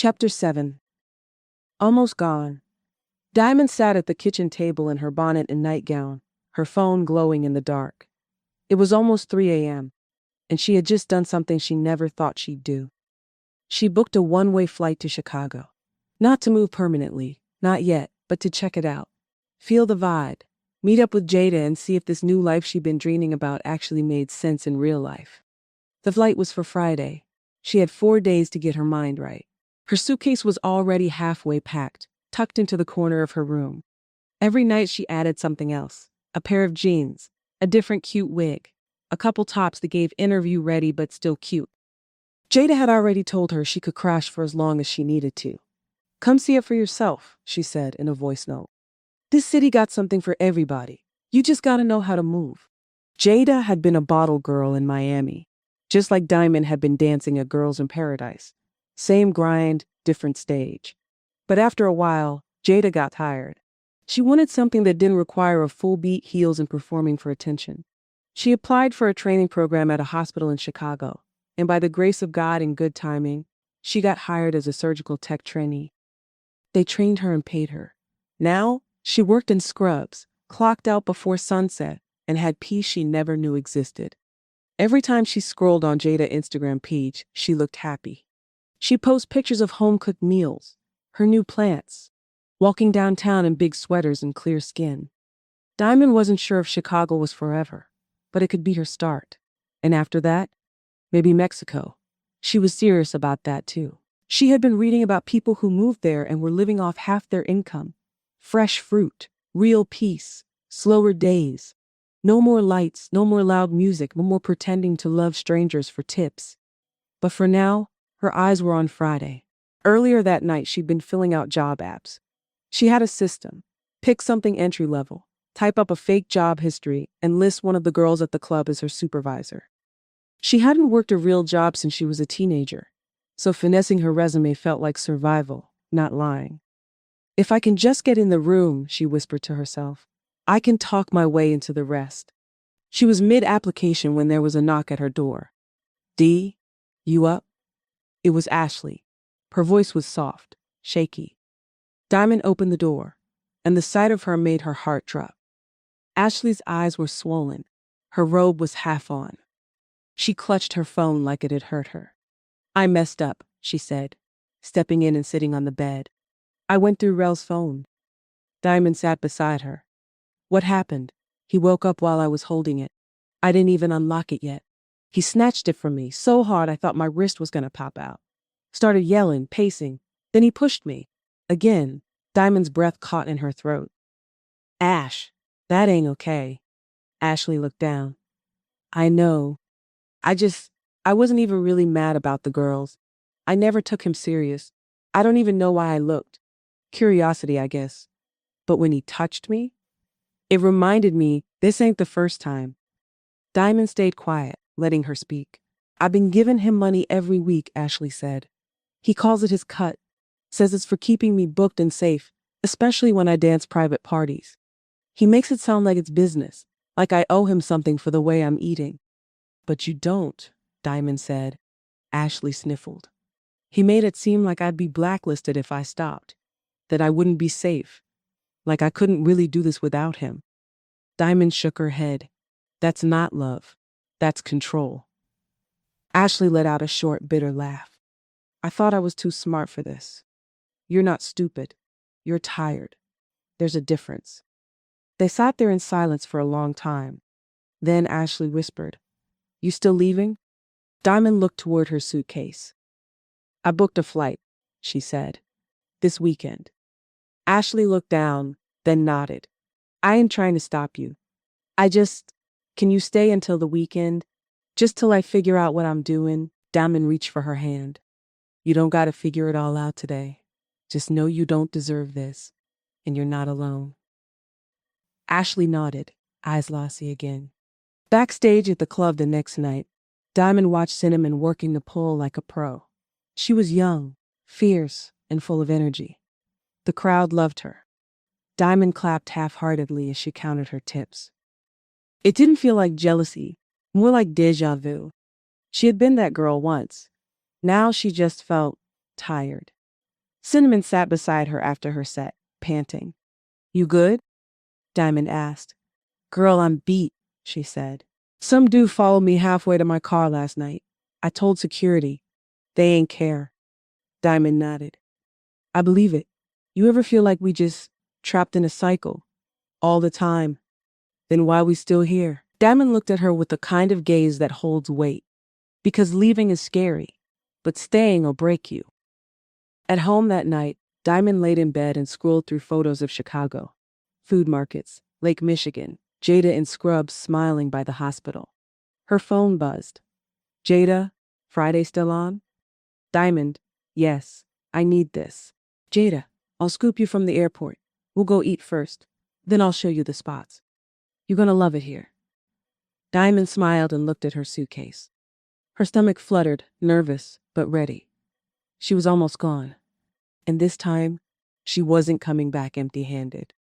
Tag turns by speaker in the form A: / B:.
A: Chapter 7. Almost gone. Diamond sat at the kitchen table in her bonnet and nightgown, her phone glowing in the dark. It was almost 3 a.m., and she had just done something she never thought she'd do. She booked a one-way flight to Chicago. Not to move permanently, not yet, but to check it out. Feel the vibe. Meet up with Jada and see if this new life she'd been dreaming about actually made sense in real life. The flight was for Friday. She had 4 days to get her mind right. Her suitcase was already halfway packed, tucked into the corner of her room. Every night she added something else. A pair of jeans, a different cute wig, a couple tops that gave interview ready but still cute. Jada had already told her she could crash for as long as she needed to. "Come see it for yourself," she said in a voice note. "This city got something for everybody. You just gotta know how to move." Jada had been a bottle girl in Miami, just like Diamond had been dancing at Girls in Paradise. Same grind, different stage. But after a while, Jada got tired. She wanted something that didn't require a full beat, heels, and performing for attention. She applied for a training program at a hospital in Chicago, and by the grace of God and good timing, she got hired as a surgical tech trainee. They trained her and paid her. Now, she worked in scrubs, clocked out before sunset, and had peace she never knew existed. Every time she scrolled on Jada's Instagram page, she looked happy. She'd post pictures of home-cooked meals, her new plants, walking downtown in big sweaters and clear skin. Diamond wasn't sure if Chicago was forever, but it could be her start. And after that, maybe Mexico. She was serious about that too. She had been reading about people who moved there and were living off half their income. Fresh fruit, real peace, slower days. No more lights, no more loud music, no more pretending to love strangers for tips. But for now, her eyes were on Friday. Earlier that night, she'd been filling out job apps. She had a system. Pick something entry-level, type up a fake job history, and list one of the girls at the club as her supervisor. She hadn't worked a real job since she was a teenager, so finessing her resume felt like survival, not lying. "If I can just get in the room," she whispered to herself, "I can talk my way into the rest." She was mid-application when there was a knock at her door. "D, you up?" It was Ashley. Her voice was soft, shaky. Diamond opened the door, and the sight of her made her heart drop. Ashley's eyes were swollen. Her robe was half on. She clutched her phone like it had hurt her. "I messed up," she said, stepping in and sitting on the bed. "I went through Rel's phone." Diamond sat beside her. "What happened?" "He woke up while I was holding it. I didn't even unlock it yet. He snatched it from me so hard I thought my wrist was going to pop out. Started yelling, pacing. Then he pushed me. Again." Diamond's breath caught in her throat. "Ash, that ain't okay." Ashley looked down. "I know. I wasn't even really mad about the girls. I never took him serious. I don't even know why I looked. Curiosity, I guess. But when he touched me, it reminded me this ain't the first time." Diamond stayed quiet, letting her speak. "I've been giving him money every week," Ashley said. "He calls it his cut. Says it's for keeping me booked and safe, especially when I dance private parties. He makes it sound like it's business, like I owe him something for the way I'm eating." "But you don't," Diamond said. Ashley sniffled. "He made it seem like I'd be blacklisted if I stopped, that I wouldn't be safe, like I couldn't really do this without him." Diamond shook her head. "That's not love. That's control." Ashley let out a short, bitter laugh. "I thought I was too smart for this. You're not stupid. You're tired. There's a difference." They sat there in silence for a long time. Then Ashley whispered, "You still leaving?" Diamond looked toward her suitcase. "I booked a flight," she said. "This weekend." Ashley looked down, then nodded. "I ain't trying to stop you. Can you stay until the weekend? Just till I figure out what I'm doing?" Diamond reached for her hand. "You don't gotta figure it all out today. Just know you don't deserve this, and you're not alone." Ashley nodded, eyes lossy again. Backstage at the club the next night, Diamond watched Cinnamon working the pole like a pro. She was young, fierce, and full of energy. The crowd loved her. Diamond clapped half-heartedly as she counted her tips. It didn't feel like jealousy, more like déjà vu. She had been that girl once. Now she just felt tired. Cinnamon sat beside her after her set, panting. You good? Diamond asked. Girl, I'm beat, she said. Some dude followed me halfway to my car last night. I told security. They ain't care. Diamond nodded. I believe it. You ever feel like we just trapped in a cycle? All the time. Then why we still here? Diamond looked at her with the kind of gaze that holds weight. Because leaving is scary, but staying will break you. At home that night, Diamond laid in bed and scrolled through photos of Chicago. Food markets, Lake Michigan, Jada in scrubs smiling by the hospital. Her phone buzzed. Jada, Friday still on? Diamond, yes, I need this. Jada, I'll scoop you from the airport. We'll go eat first. Then I'll show you the spots. You're gonna love it here. Diamond smiled and looked at her suitcase. Her stomach fluttered, nervous, but ready. She was almost gone. And this time, she wasn't coming back empty-handed.